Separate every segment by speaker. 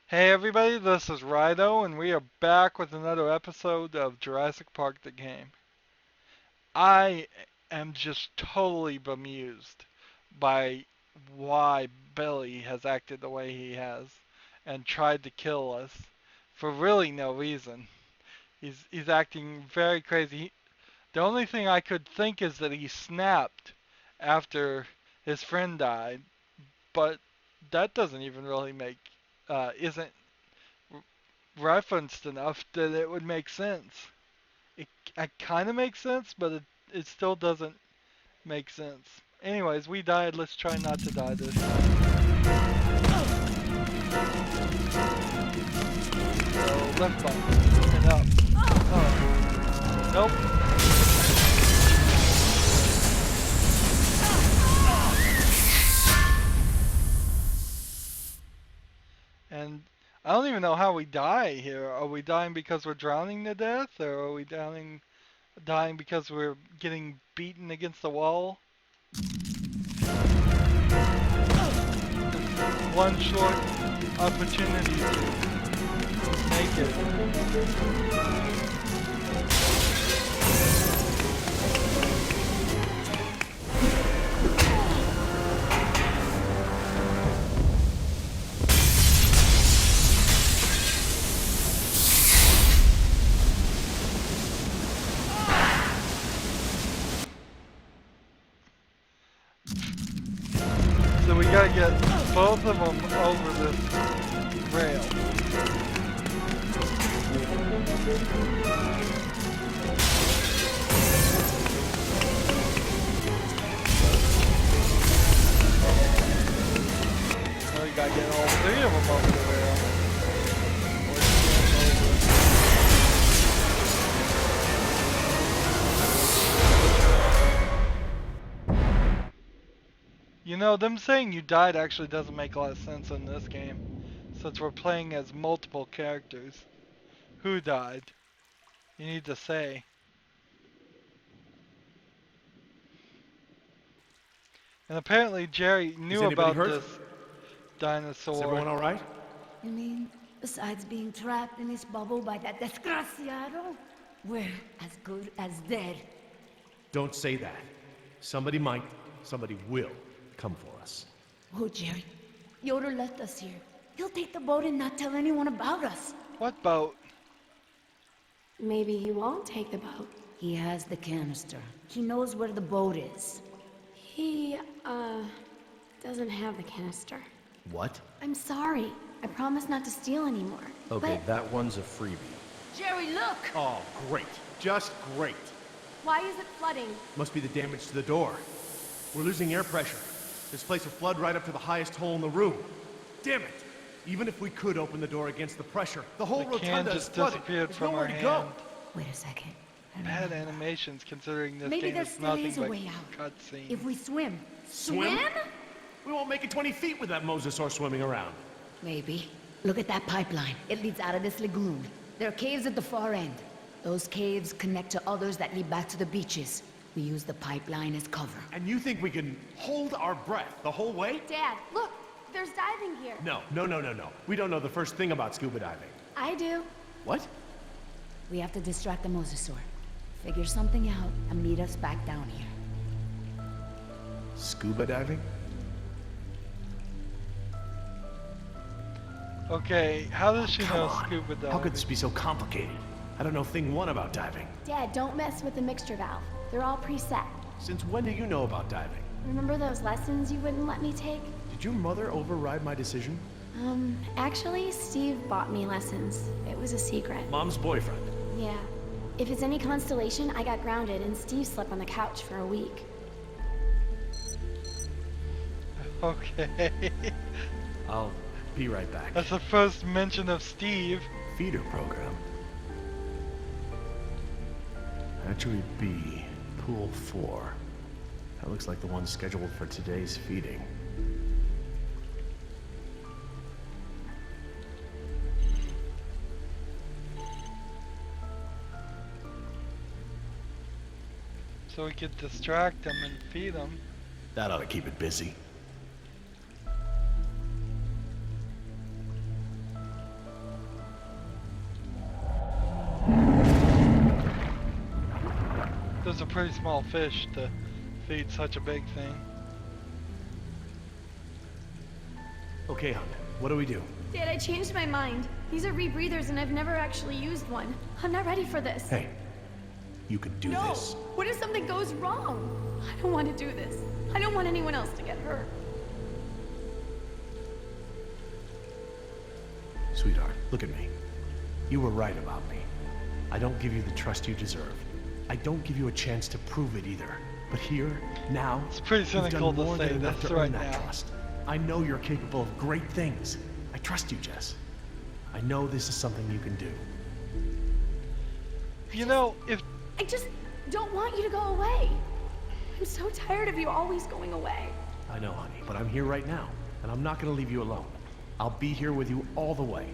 Speaker 1: Hey everybody, this is Rydo, and we are back with another episode of Jurassic Park the game. I am just totally bemused by why Billy has acted the way he has and tried to kill us for really no reason. He's acting very crazy. The only thing I could think is that he snapped after his friend died, but that doesn't even really make isn't referenced enough that it would make sense. It kind of makes sense, but it still doesn't make sense. Anyways, we died. Let's try not to die this time. So left bump and up. Oh, nope. And I don't even know how we die here. Are we dying because we're drowning to death, or are we dying because we're getting beaten against the wall? One short opportunity to make it. So we gotta get both of them over this rail. So we gotta get all three of them over the rail. You know, them saying you died actually doesn't make a lot of sense in this game, since we're playing as multiple characters. Who died? You need to say. And apparently Jerry
Speaker 2: Is
Speaker 1: knew
Speaker 2: anybody
Speaker 1: about
Speaker 2: hurt?
Speaker 1: this dinosaur.
Speaker 2: Is everyone all right?
Speaker 3: You mean, besides being trapped in this bubble by that desgraciado, we're as good as dead?
Speaker 2: Don't say that. Somebody might, somebody will come for us.
Speaker 3: Oh, Jerry, Yoder left us here. He'll take the boat and not tell anyone about us.
Speaker 1: What boat?
Speaker 4: Maybe he won't take the boat.
Speaker 3: He has the canister. He knows where the boat is.
Speaker 4: He, doesn't have the canister.
Speaker 5: What?
Speaker 4: I'm sorry. I promise not to steal anymore.
Speaker 5: Okay,
Speaker 4: But
Speaker 5: that one's a freebie.
Speaker 3: Jerry, look!
Speaker 2: Oh, great. Just great.
Speaker 4: why is it flooding?
Speaker 2: Must be the damage to the door. We're losing air pressure. This place will flood right up to the highest hole in the room. Damn it! Even if we could open the door against the pressure, the whole
Speaker 1: The can
Speaker 2: rotunda is
Speaker 1: just
Speaker 2: flooded.
Speaker 1: disappeared
Speaker 2: There's
Speaker 1: from
Speaker 2: nowhere
Speaker 1: our
Speaker 2: to go.
Speaker 1: hand.
Speaker 3: Wait a second. I don't
Speaker 1: Bad
Speaker 3: know.
Speaker 1: animations considering this
Speaker 3: Maybe
Speaker 1: game
Speaker 3: there
Speaker 1: is
Speaker 3: still
Speaker 1: nothing
Speaker 3: is a
Speaker 1: but
Speaker 3: way out.
Speaker 1: cutscenes.
Speaker 3: If we swim.
Speaker 2: Swim? We won't make it 20 feet with that mosasaur swimming around.
Speaker 3: Maybe. Look at that pipeline. It leads out of this lagoon. There are caves at the far end. Those caves connect to others that lead back to the beaches. We use the pipeline as cover.
Speaker 2: And you think we can hold our breath the whole way?
Speaker 4: Dad, look! There's diving gear.
Speaker 2: No. We don't know the first thing about scuba diving.
Speaker 4: I do.
Speaker 2: What?
Speaker 3: We have to distract the mosasaur. Figure something out and meet us back down here.
Speaker 2: Scuba diving?
Speaker 1: Okay, how does she
Speaker 2: Come
Speaker 1: know
Speaker 2: on.
Speaker 1: scuba diving?
Speaker 2: How could this be so complicated? I don't know thing one about diving.
Speaker 4: Dad, don't mess with the mixture valve. They're all preset.
Speaker 2: Since when do you know about diving?
Speaker 4: Remember those lessons you wouldn't let me take?
Speaker 2: Did your mother override my decision?
Speaker 4: Actually, Steve bought me lessons. It was a secret.
Speaker 2: Mom's boyfriend.
Speaker 4: Yeah. If it's any constellation, I got grounded and Steve slept on the couch for a week.
Speaker 1: Okay.
Speaker 2: I'll be right back.
Speaker 1: That's the first mention of Steve.
Speaker 2: Feeder program. Hatchery B, Pool 4. That looks like the one scheduled for today's feeding.
Speaker 1: So we could distract them and feed them.
Speaker 2: That ought to keep it busy.
Speaker 1: pretty small fish to feed such a big thing.
Speaker 2: Okay, hon. What do we do?
Speaker 4: Dad, I changed my mind. These are rebreathers and I've never actually used one. I'm not ready for this.
Speaker 2: Hey, you can do
Speaker 4: No!
Speaker 2: this.
Speaker 4: What if something goes wrong? I don't want to do this. I don't want anyone else to get hurt.
Speaker 2: Sweetheart, look at me. You were right about me. I don't give you the trust you deserve. I don't give you a chance to prove it either. But here, now,
Speaker 1: It's pretty
Speaker 2: you've
Speaker 1: cynical
Speaker 2: done
Speaker 1: to
Speaker 2: more
Speaker 1: say
Speaker 2: than enough
Speaker 1: this
Speaker 2: to
Speaker 1: right
Speaker 2: earn that
Speaker 1: now.
Speaker 2: trust. I know you're capable of great things. I trust you, Jess. I know this is something you can do.
Speaker 1: You know, if
Speaker 4: I just don't want you to go away. I'm so tired of you always going away.
Speaker 2: I know, honey, but I'm here right now, and I'm not gonna leave you alone. I'll be here with you all the way.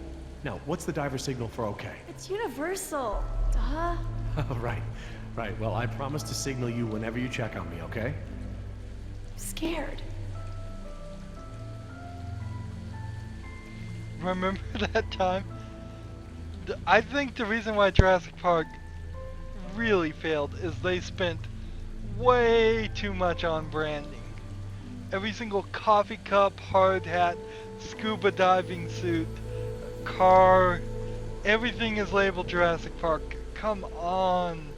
Speaker 2: Now, what's the diver signal for okay?
Speaker 4: It's universal. Duh.
Speaker 2: Right. Well, I promise to signal you whenever you check on me, okay?
Speaker 4: I'm scared.
Speaker 1: remember that time, I think the reason why Jurassic Park really failed is they spent way too much on branding. Every single coffee cup, hard hat, scuba diving suit, car, everything is labeled Jurassic Park. Come on.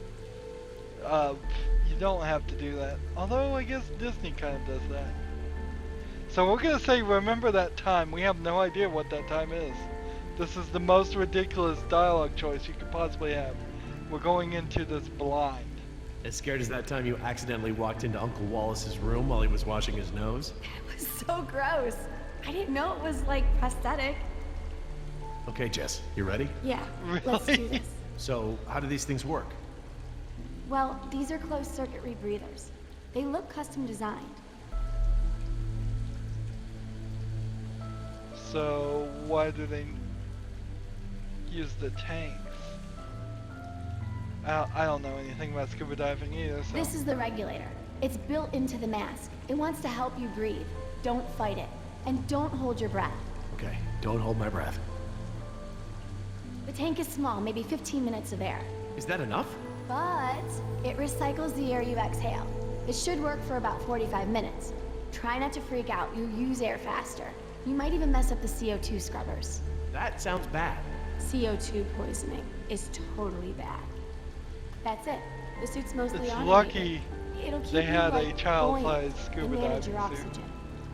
Speaker 1: You don't have to do that. Although I guess Disney kind of does that. So we're going to say remember that time. We have no idea what that time is. This is the most ridiculous dialogue choice you could possibly have. We're going into this blind.
Speaker 2: As scared as that time you accidentally walked into Uncle Wallace's room while he was washing his nose?
Speaker 4: It was so gross. I didn't know it was like prosthetic.
Speaker 2: Okay, Jess, you ready?
Speaker 4: Yeah, let's do
Speaker 1: Really?
Speaker 4: this.
Speaker 2: So, how do these things work?
Speaker 4: Well, these are closed circuit rebreathers. They look custom designed.
Speaker 1: So why do they use the tanks? I don't know anything about scuba diving either, so...
Speaker 4: This is the regulator. It's built into the mask. It wants to help you breathe. Don't fight it. And don't hold your breath.
Speaker 2: Okay, don't hold my breath.
Speaker 4: The tank is small, maybe 15 minutes of air.
Speaker 2: Is that enough?
Speaker 4: But it recycles the air you exhale. It should work for about 45 minutes. Try not to freak out. You'll use air faster. You might even mess up the CO2 scrubbers.
Speaker 2: That sounds bad.
Speaker 4: CO2 poisoning is totally bad. That's it. The suit's mostly
Speaker 1: It's
Speaker 4: automated.
Speaker 1: lucky
Speaker 4: It'll keep
Speaker 1: they
Speaker 4: you,
Speaker 1: had a
Speaker 4: like,
Speaker 1: child-sized
Speaker 4: buoyant
Speaker 1: scuba
Speaker 4: and manage
Speaker 1: diving
Speaker 4: your
Speaker 1: suit.
Speaker 4: oxygen.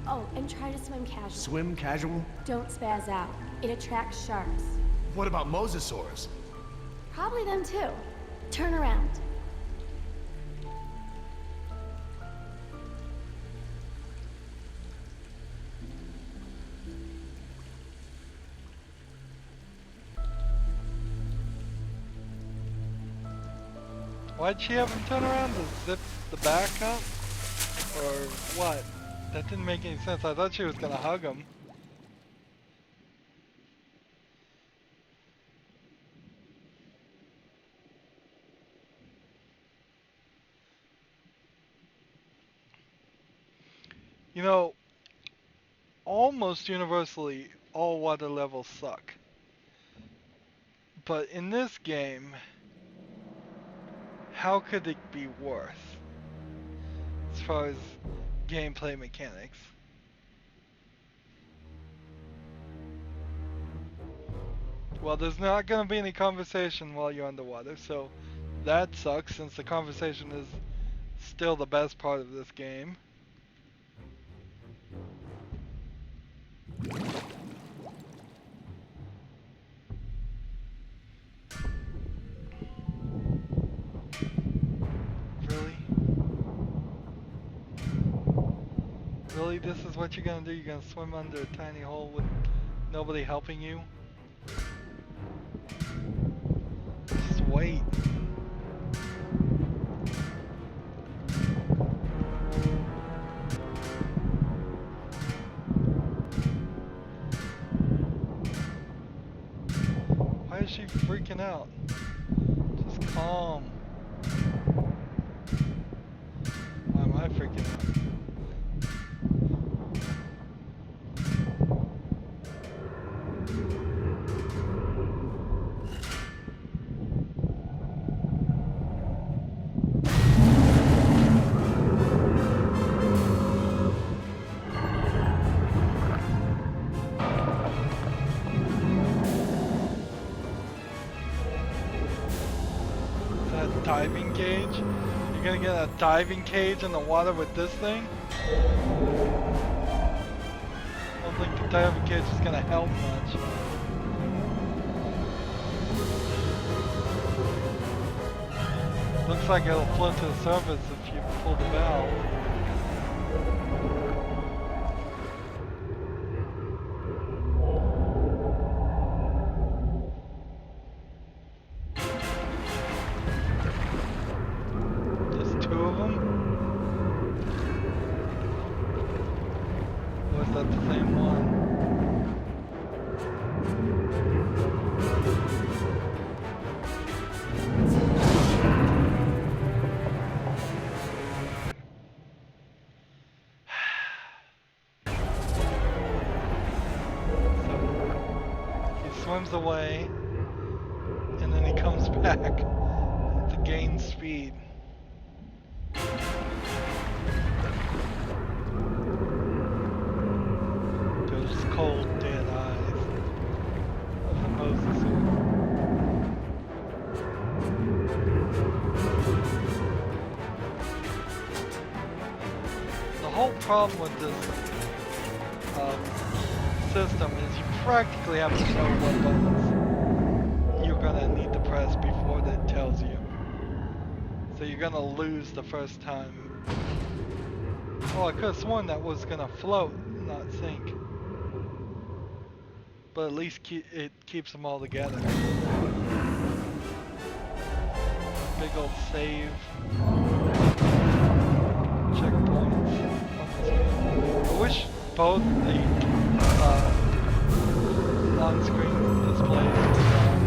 Speaker 4: Oh, and try to swim casual.
Speaker 2: Swim casual?
Speaker 4: Don't spaz out. It attracts sharks.
Speaker 2: What about mosasaurs?
Speaker 4: Probably them too. Turn around.
Speaker 1: Why'd she have him turn around to zip the back up? Or what? That didn't make any sense. I thought she was gonna hug him. You know, almost universally, all water levels suck. But in this game, how could it be worse? As far as gameplay mechanics. Well, there's not going to be any conversation while you're underwater, so that sucks since the conversation is still the best part of this game. Really? Really, this is what you're gonna do? You're gonna swim under a tiny hole with nobody helping you? Just wait. Why is she freaking out? Just calm. Why am I freaking out? diving cage? You're gonna get a diving cage in the water with this thing? I don't think the diving cage is gonna help much. Looks like it'll float to the surface if you pull the valve. There's two of them? Or is that the same one? Swims away, and then he comes back to gain speed. Those cold, dead eyes of the mosasaur. The whole problem with this system is you practically have to know what buttons you're gonna need to press before it tells you. So you're gonna lose the first time. Oh, I could have sworn that was gonna float, not sink. But at least it keeps them all together. Big old save. Checkpoints. I wish both the on-screen displays were gone.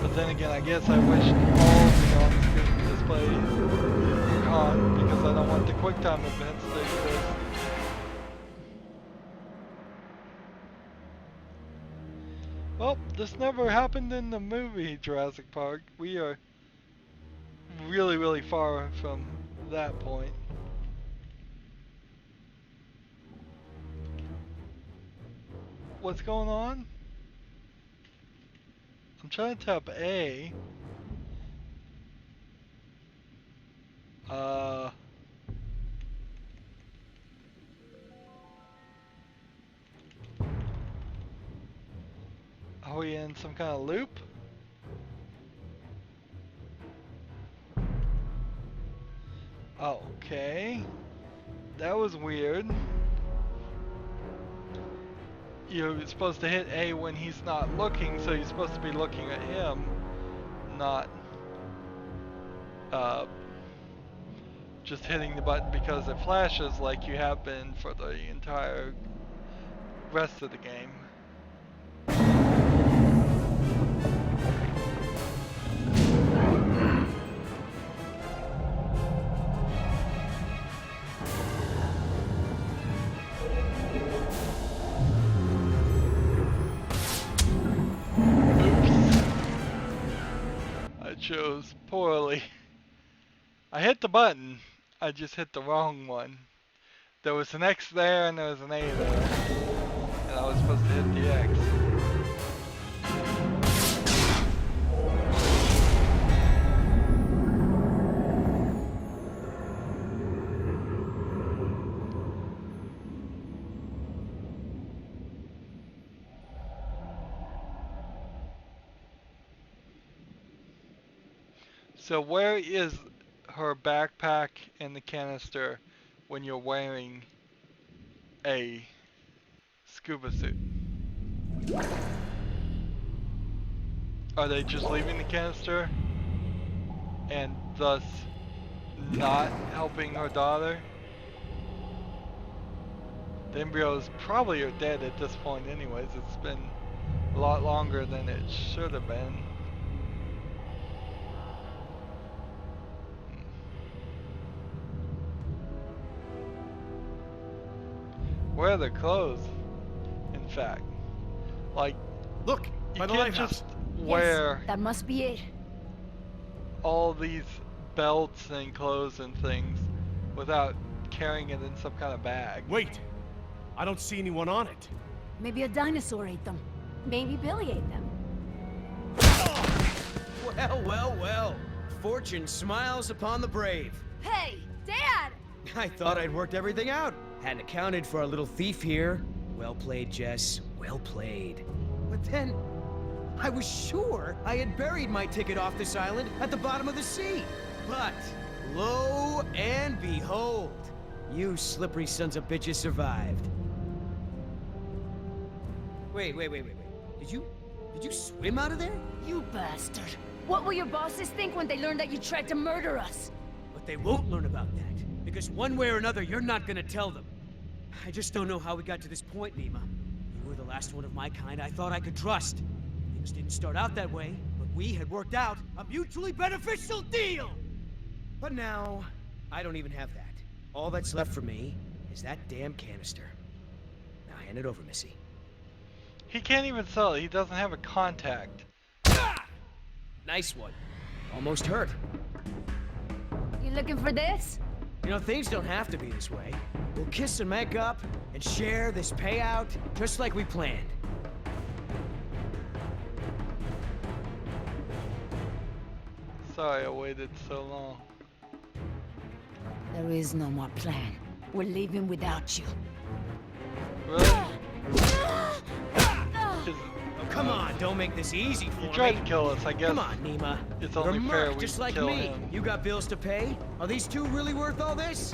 Speaker 1: But then again, I guess I wish all the on-screen displays were gone because I don't want the QuickTime events to exist. Well, this never happened in the movie Jurassic Park. We are really, really far from that point. What's going on? I'm trying to tap A. Are we in some kind of loop? Okay. That was weird. You're supposed to hit A when he's not looking, so you're supposed to be looking at him, not just hitting the button because it flashes like you have been for the entire rest of the game. Chose poorly. I hit the button, I just hit the wrong one. There was an X there and there was an A there. And I was supposed to hit the X. So where is her backpack and the canister when you're wearing a scuba suit? Are they just leaving the canister and thus not helping her daughter? The embryos probably are dead at this point anyways. It's been a lot longer than it should have been. Where are their clothes? In fact, like,
Speaker 2: Look,
Speaker 1: you
Speaker 2: by the
Speaker 1: can't
Speaker 2: lighthouse.
Speaker 1: just wear
Speaker 3: Yes, that must be it.
Speaker 1: all these belts and clothes and things without carrying it in some kind of bag.
Speaker 2: Wait, I don't see anyone on it.
Speaker 3: Maybe a dinosaur ate them.
Speaker 4: Maybe Billy ate them.
Speaker 2: Well.
Speaker 5: Fortune smiles upon the brave.
Speaker 4: Hey, Dad!
Speaker 5: I thought I'd worked everything out. Hadn't accounted for our little thief here. Well played, Jess. Well played. But then, I was sure I had buried my ticket off this island at the bottom of the sea. But, lo and behold, you slippery sons of bitches survived. Wait. Did you swim out of there?
Speaker 3: You bastard. What will your bosses think when they learn that you tried to murder us?
Speaker 5: But they won't learn about that, because one way or another, you're not gonna tell them. I just don't know how we got to this point, Nima. You were the last one of my kind I thought I could trust. Things didn't start out that way, but we had worked out a mutually beneficial deal! But now, I don't even have that. All that's left for me is that damn canister. Now hand it over, Missy.
Speaker 1: He can't even sell it. He doesn't have a contact.
Speaker 5: Ah! Nice one. Almost hurt.
Speaker 3: You looking for this?
Speaker 5: You know, things don't have to be this way. We'll kiss and make up and share this payout just like we planned.
Speaker 1: Sorry I waited so long.
Speaker 3: There is no more plan. We're leaving without you.
Speaker 1: Really?
Speaker 5: Oh, come on, don't make this easy for
Speaker 1: He
Speaker 5: me.
Speaker 1: tried to kill us, I guess.
Speaker 5: Come on, Nima.
Speaker 1: It's
Speaker 5: You're
Speaker 1: only
Speaker 5: a
Speaker 1: fair
Speaker 5: merc
Speaker 1: we
Speaker 5: just like
Speaker 1: kill
Speaker 5: me.
Speaker 1: him.
Speaker 5: You got bills to pay? Are these two really worth all this?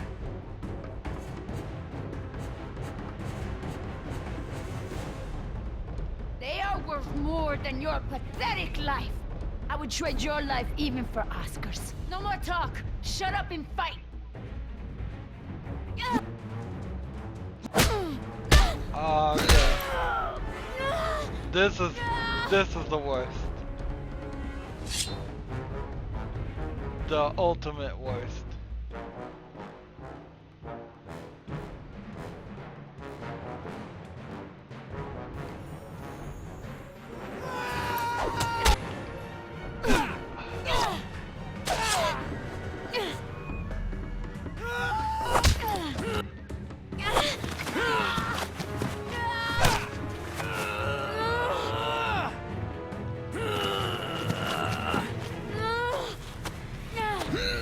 Speaker 3: They are worth more than your pathetic life. I would trade your life even for Oscars. No more talk. Shut up and fight.
Speaker 1: Oh, okay. This is the worst. The ultimate worst.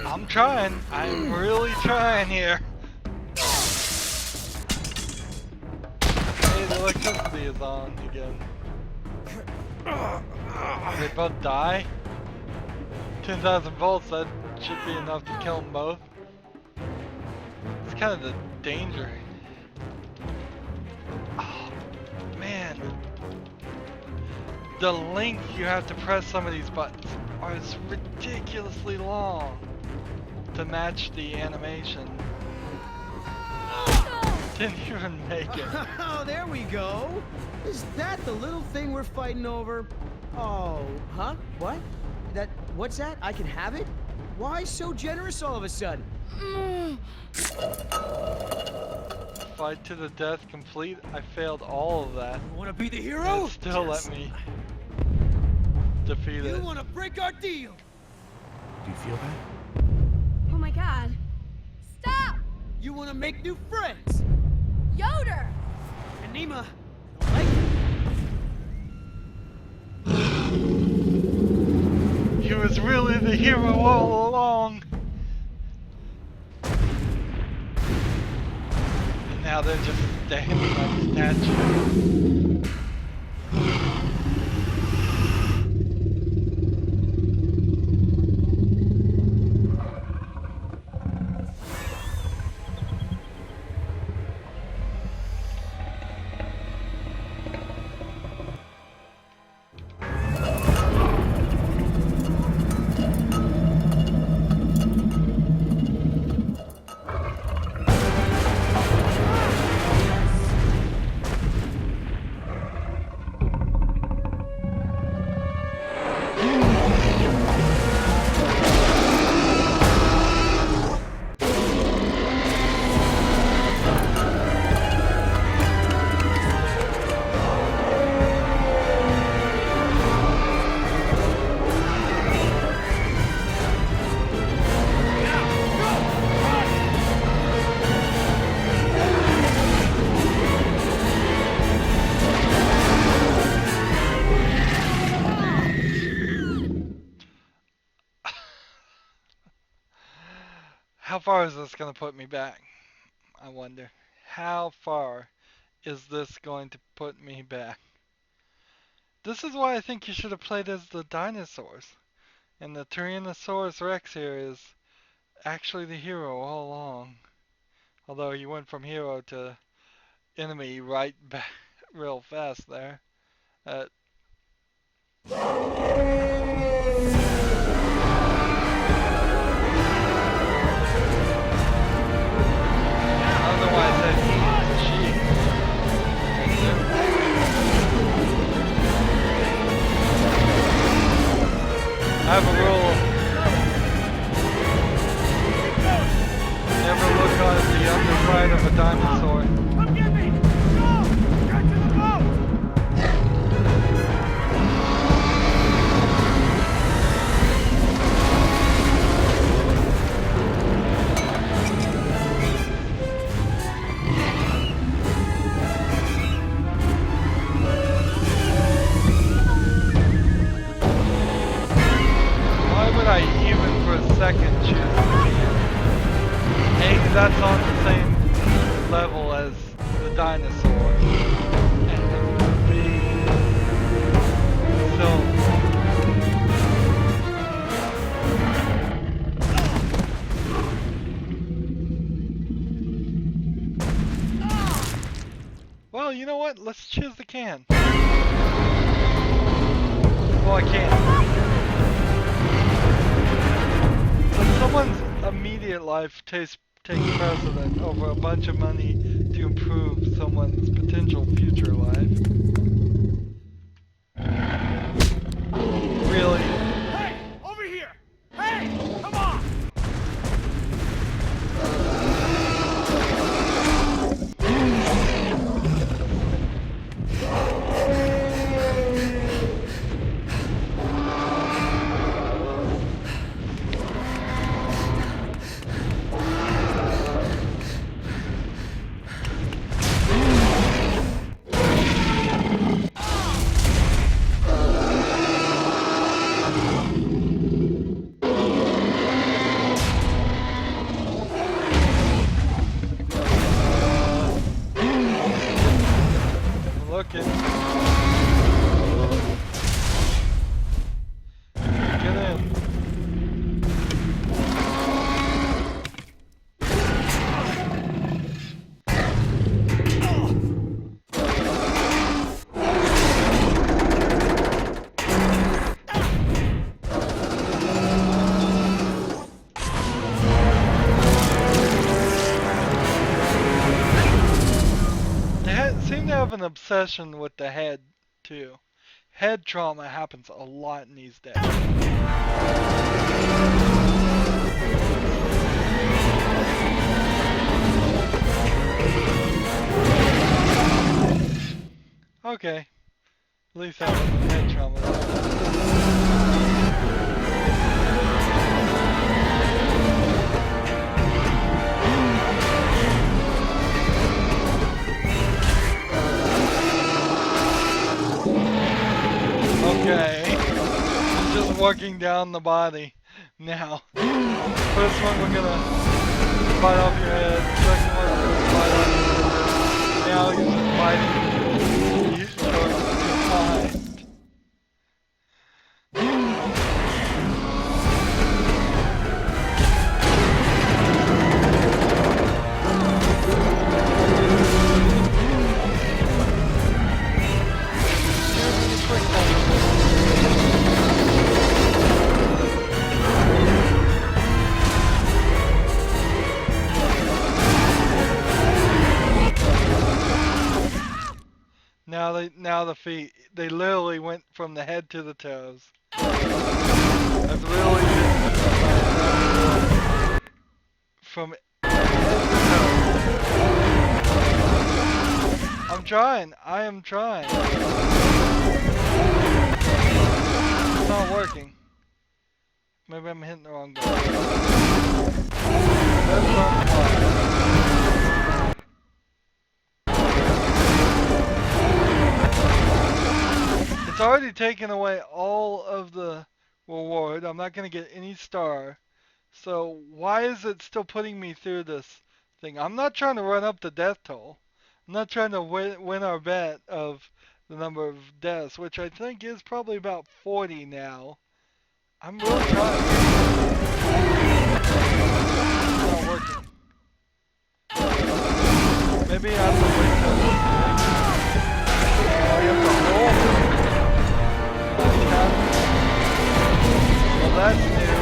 Speaker 1: I'm trying. I'm really trying here. Hey, the electricity is on again. They both die? 10,000 volts, that should be enough to kill them both. It's kind of the danger. Oh, man. The length you have to press some of these buttons is ridiculously long to match the animation. Didn't even make it.
Speaker 5: Oh, there we go. Is that the little thing we're fighting over? Oh, huh? What? What's that? I can have it? Why so generous all of a sudden?
Speaker 1: Fight to the death complete. I failed all of that.
Speaker 5: You wanna be the
Speaker 1: And
Speaker 5: hero?
Speaker 1: it still
Speaker 5: Yes.
Speaker 1: let me defeat
Speaker 5: You
Speaker 1: it.
Speaker 5: wanna break our deal?
Speaker 2: Do you feel that?
Speaker 4: Oh my god. Stop!
Speaker 5: You wanna make new friends?
Speaker 4: Yoder!
Speaker 5: And Nima, I don't like it.
Speaker 1: He was really the hero all along. And now they're just standing like statues. far is this going to put me back? I wonder. How far is this going to put me back? This is why I think you should have played as the dinosaurs. And the Tyrannosaurus Rex here is actually the hero all along. Although he went from hero to enemy right back real fast there. Uh, I don't know why I said he. It's a she. I have a rule. Never look on the underside of a dinosaur.
Speaker 2: Come get me! Go! Get to the boat!
Speaker 1: Why would I even for a second choose the can? A, 'cause that's on the same level as the dinosaur. And B, so well, you know what? Let's choose the can. Well, I can't. But someone's immediate life takes precedent over a bunch of money to improve someone's potential future life. Really?
Speaker 2: Hey! Over here! Hey! Come on!
Speaker 1: Looking. Get in. Seem to have an obsession with the head, too. Head trauma happens a lot in these days. Okay. At least I have head trauma. Okay, I'm just working down the body now. First one we're gonna bite off your head, second one we're gonna bite off your head. Now you're just biting your mind. Now the feet, they literally went from the head to the toes. That's really from I'm trying. I am trying. It's not working. Maybe I'm hitting the wrong button. That's not fun. It's already taken away all of the reward. I'm not going to get any star So why is it still putting me through this thing? I'm not trying to run up the death toll. I'm not trying to win our bet of the number of deaths, which I think is probably about 40 now. I'm really trying. It's not working. Maybe I have to wait till we have to hold it. Well, that's new.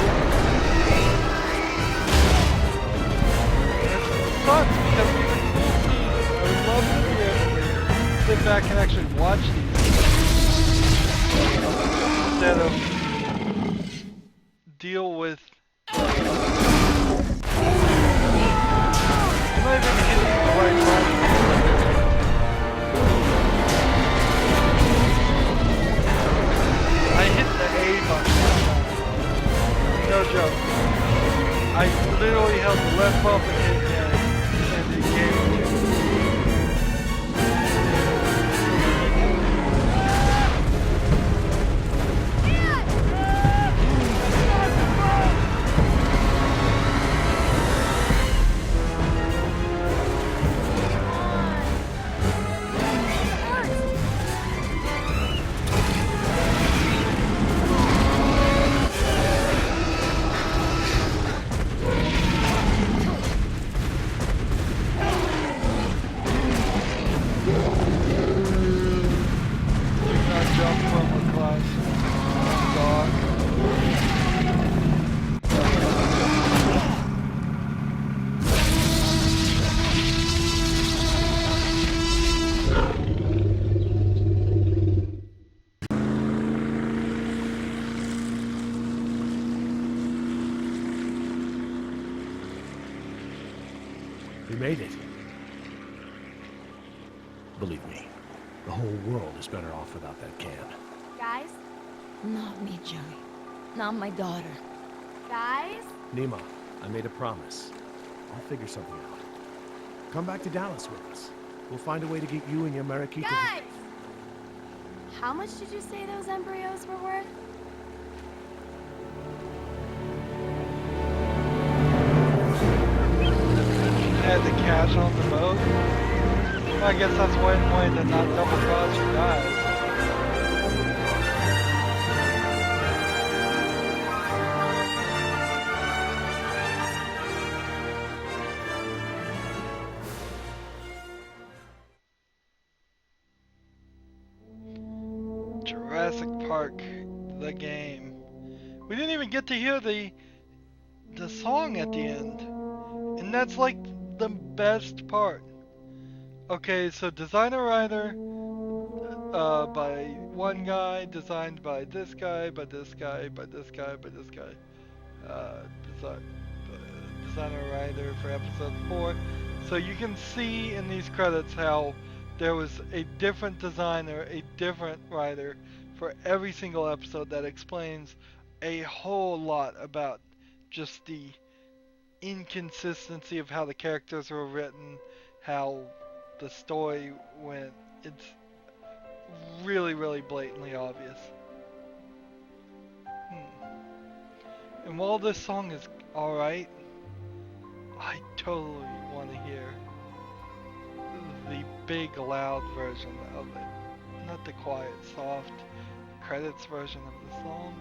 Speaker 1: It sucks because these are cool scenes. I would love to be able to sit back and actually watch these instead of deal with. I'm not even hitting the right button. I hit the A button. No joke. I literally held the left bump and hit A, and it gave it to me.
Speaker 2: We made it. Believe me, the whole world is better off without that can.
Speaker 4: Guys?
Speaker 3: Not me, Joey. Not my daughter.
Speaker 4: Guys?
Speaker 2: Nima, I made a promise. I'll figure something out. Come back to Dallas with us. We'll find a way to get you and your Marikita.
Speaker 4: Guys! How much did you say those embryos were worth?
Speaker 1: Had the cash on the boat. Well, I guess that's one way to not double cross your guys. Jurassic Park, the game. We didn't even get to hear the song at the end. And that's like the best part. Okay, so designer writer by one guy, designed by this guy, by this guy, by this guy, by this guy. Designer writer for episode 4. So you can see in these credits how there was a different designer, a different writer for every single episode. That explains a whole lot about just the inconsistency of how the characters were written, how the story went. It's really, really blatantly obvious. And while this song is alright, I totally want to hear the big, loud version of it. Not the quiet, soft credits version of the song.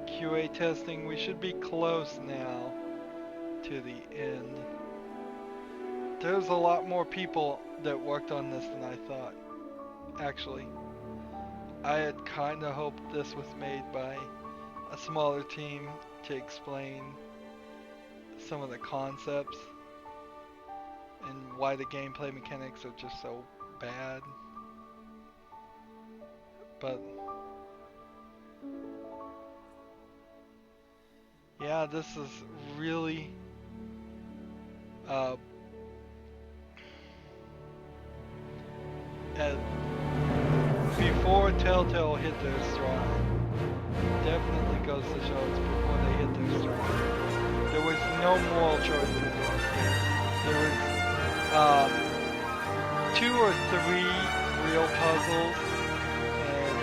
Speaker 1: QA testing, we should be close now to the end. There's a lot more people that worked on this than I thought, actually. I had kind of hoped this was made by a smaller team to explain some of the concepts and why the gameplay mechanics are just so bad. But yeah, this is really before Telltale hit their stride. definitely goes to show it's before they hit their stride. There was no moral choices in this game. There was 2 or 3 real puzzles, and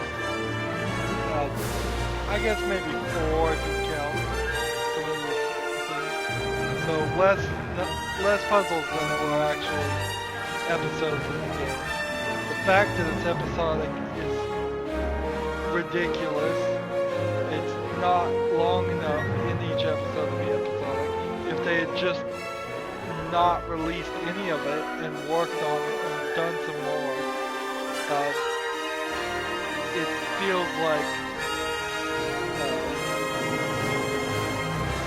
Speaker 1: I guess maybe 4 if you count some of the things. So less puzzles than there were actually episodes in the game. The fact that it's episodic is ridiculous. It's not long enough in each episode to be episodic. If they had just not released any of it and worked on it and done some more, it feels like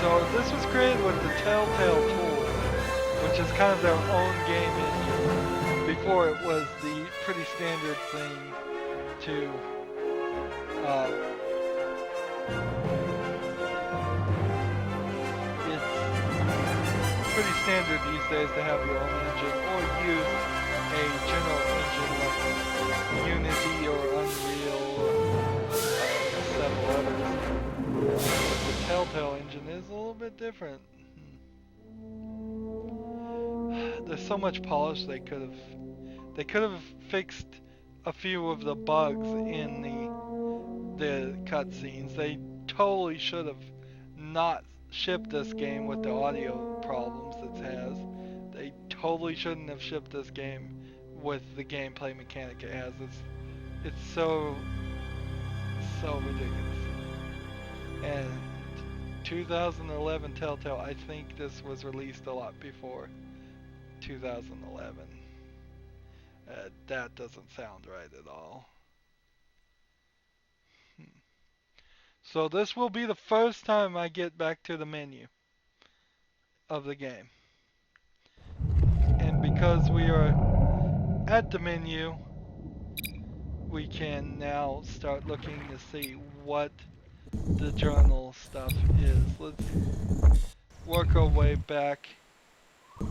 Speaker 1: so this was created with the Telltale tool, which is kind of their own game engine. Before it was the pretty standard thing to it's pretty standard these days to have your own engine or use a general engine like Unity or Unreal or several others. The Telltale engine is a little bit different. There's so much polish they could have fixed a few of the bugs in the cutscenes. They totally should have not shipped this game with the audio problems it has. They totally shouldn't have shipped this game with the gameplay mechanic it has. It's so ridiculous. And 2011 Telltale, I think this was released a lot before 2011. That doesn't sound right at all. So this will be the first time I get back to the menu of the game. And because we are at the menu, we can now start looking to see what the journal stuff is. Let's work our way back to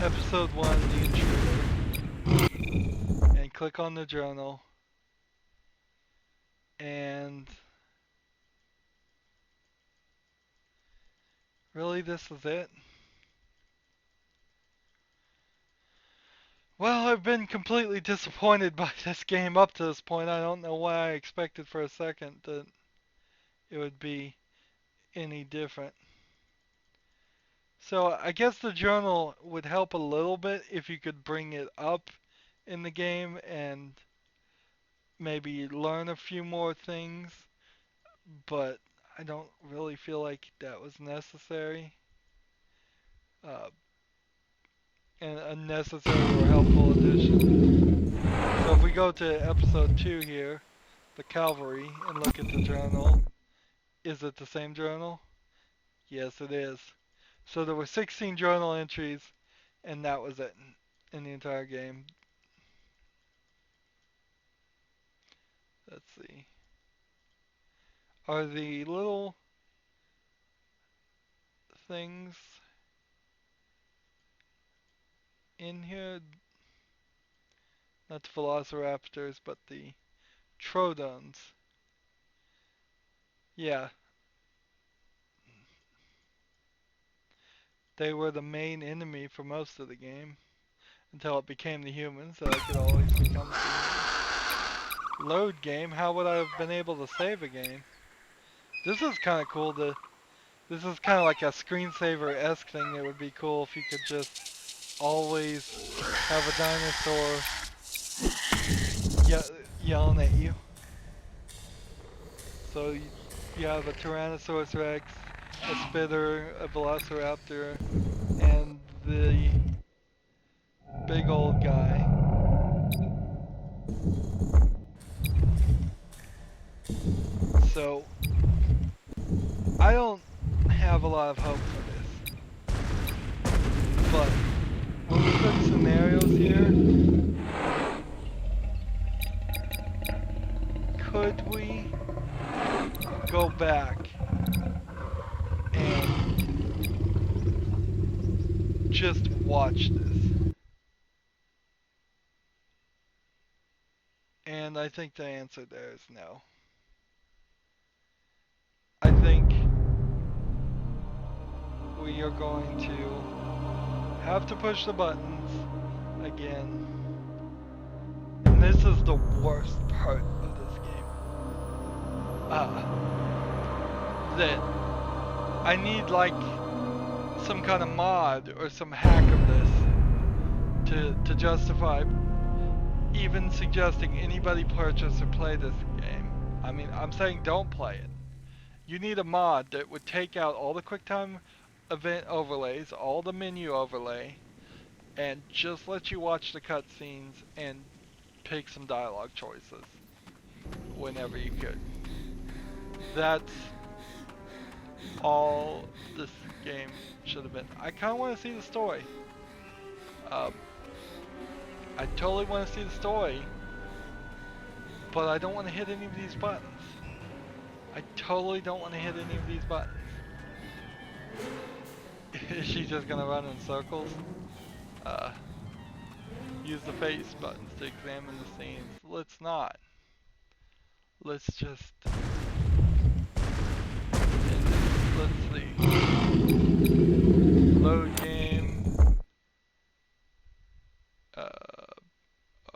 Speaker 1: episode 1, The Intruder, and click on the journal, and really this is it? Well, I've been completely disappointed by this game up to this point. I don't know why I expected for a second that it would be any different. So I guess the journal would help a little bit if you could bring it up in the game and maybe learn a few more things, but I don't really feel like that was necessary. And a necessary or helpful addition. So if we go to episode 2 here, the Calvary, and look at the journal, is it the same journal? Yes, it is. So there were 16 journal entries, and that was it in the entire game. Let's see. Are the little things in here, not the velociraptors, but the Troodons? Yeah. They were the main enemy for most of the game, until it became the humans, so I could always become the humans. Load game, how would I have been able to save a game? This is kind of cool. This is kind of like a screensaver-esque thing that would be cool if you could just always have a dinosaur yelling at you. So you have a Tyrannosaurus Rex, a Spitter, a Velociraptor, and the big old guy. So I don't have a lot of hope for this, but when we put scenarios here, could we go back and just watch this? And And I think the answer there is no. I think we are going to have to push the buttons again. And this is the worst part of this game. That I need like some kind of mod or some hack of this to justify even suggesting anybody purchase or play this game. I mean, I'm saying don't play it. You need a mod that would take out all the QuickTime event overlays, all the menu overlay, and just let you watch the cutscenes and pick some dialogue choices whenever you could. That's all this game should have been. I kind of want to see the story. Um, I totally want to see the story, but I don't want to hit any of these buttons. I totally don't want to hit any of these buttons. Is she just gonna run in circles? Use the face buttons to examine the scenes. Let's not. Let's just... Let's see. Load game.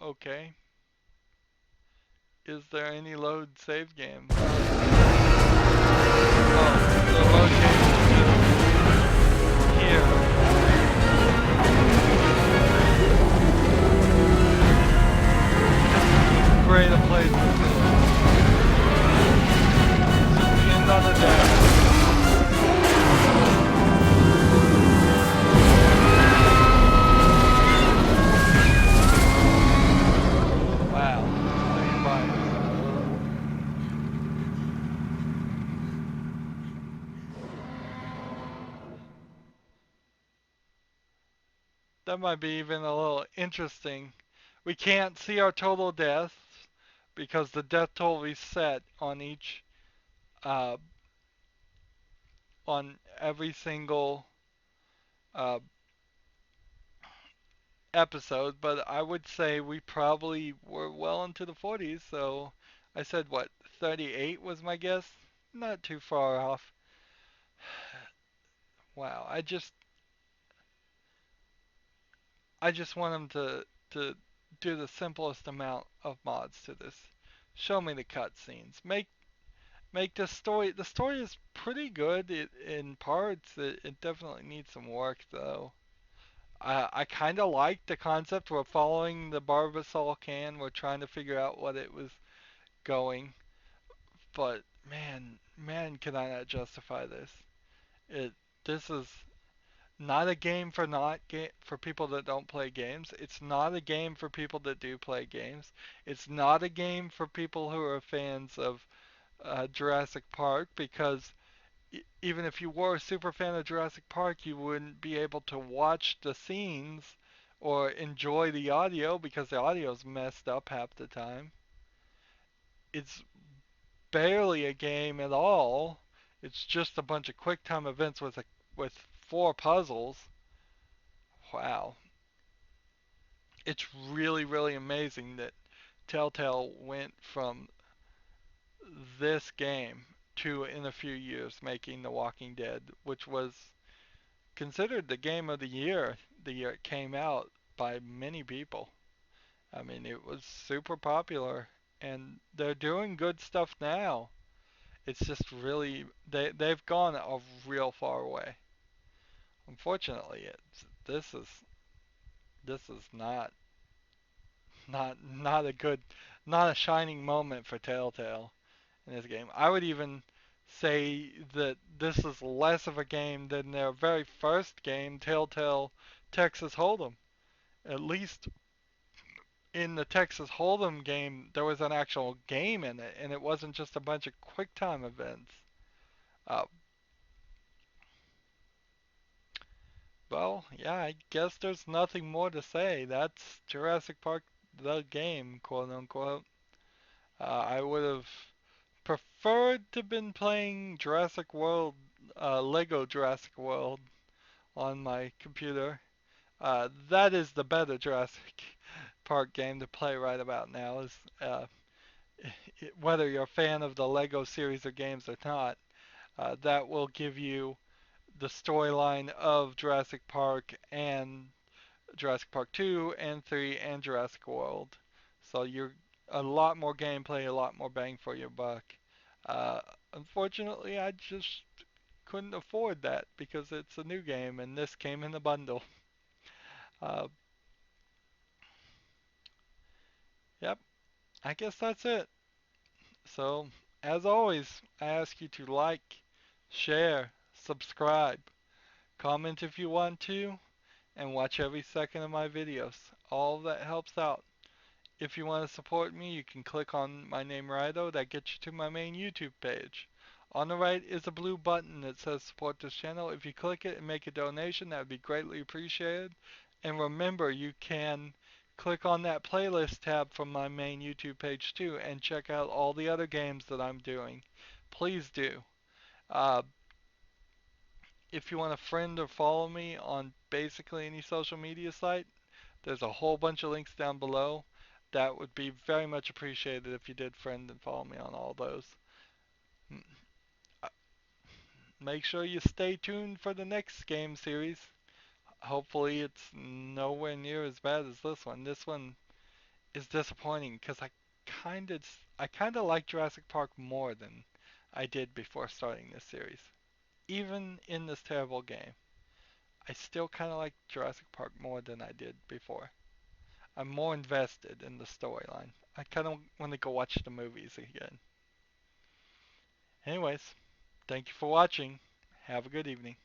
Speaker 1: Okay. Is there any load save game? Oh, the load game is just here. Great a place to end on the day. Wow. That might be even a little interesting. We can't see our total deaths because the death toll reset on each, uh, on every single uh, episode, but I would say we probably were well into the 40s, so I said what, 38 was my guess? Not too far off. Wow, I just want them to do the simplest amount of mods to this. Show me the cutscenes. Make the story is pretty good in parts. It definitely needs some work though. I kind of like the concept. We're following the Barbasol can. We're trying to figure out what it was going. But man, can I not justify this? It this is not a game for for people that don't play games. It's not a game for people that do play games. It's not a game for people who are fans of Jurassic Park because even if you were a super fan of Jurassic Park, you wouldn't be able to watch the scenes or enjoy the audio because the audio's messed up half the time. It's barely a game at all. It's just a bunch of quick time events with four puzzles. Wow. It's really amazing that Telltale went from this game to in a few years making The Walking Dead, which was considered the game of the year it came out by many people. I mean, it was super popular and they're doing good stuff now. It's just really they've gone a real far away. Unfortunately, this is not a good not a shining moment for Telltale in this game. I would even say that this is less of a game than their very first game, Telltale Texas Hold'em. At least in the Texas Hold'em game, there was an actual game in it, and it wasn't just a bunch of QuickTime events. Uh, well, yeah, I guess there's nothing more to say. That's Jurassic Park, the game, quote unquote. I would have preferred to been playing Jurassic World, Lego Jurassic World on my computer. That is the better Jurassic Park game to play right about now. Is whether you're a fan of the Lego series of games or not, that will give you the storyline of Jurassic Park and Jurassic Park 2 and 3 and Jurassic World. So you're a lot more gameplay, a lot more bang for your buck. Uh, Unfortunately, I just couldn't afford that because it's a new game and this came in a bundle. Uh, yep, I guess that's it. So, as always, I ask you to like, share, subscribe, comment if you want to, and watch every second of my videos. All of that helps out. If you want to support me, you can click on my name Rydo. That gets you to my main YouTube page. On the right is a blue button that says support this channel. If you click it and make a donation, that would be greatly appreciated. And remember, you can click on that playlist tab from my main YouTube page too and check out all the other games that I'm doing. Please do. Uh, if you want to friend or follow me on basically any social media site, there's a whole bunch of links down below. That would be very much appreciated if you did friend and follow me on all those. Make sure you stay tuned for the next game series. Hopefully it's nowhere near as bad as this one. This one is disappointing because I kind of like Jurassic Park more than I did before starting this series. Even in this terrible game, I still kind of like Jurassic Park more than I did before. I'm more invested in the storyline. I kind of want to go watch the movies again. Anyways, thank you for watching. Have a good evening.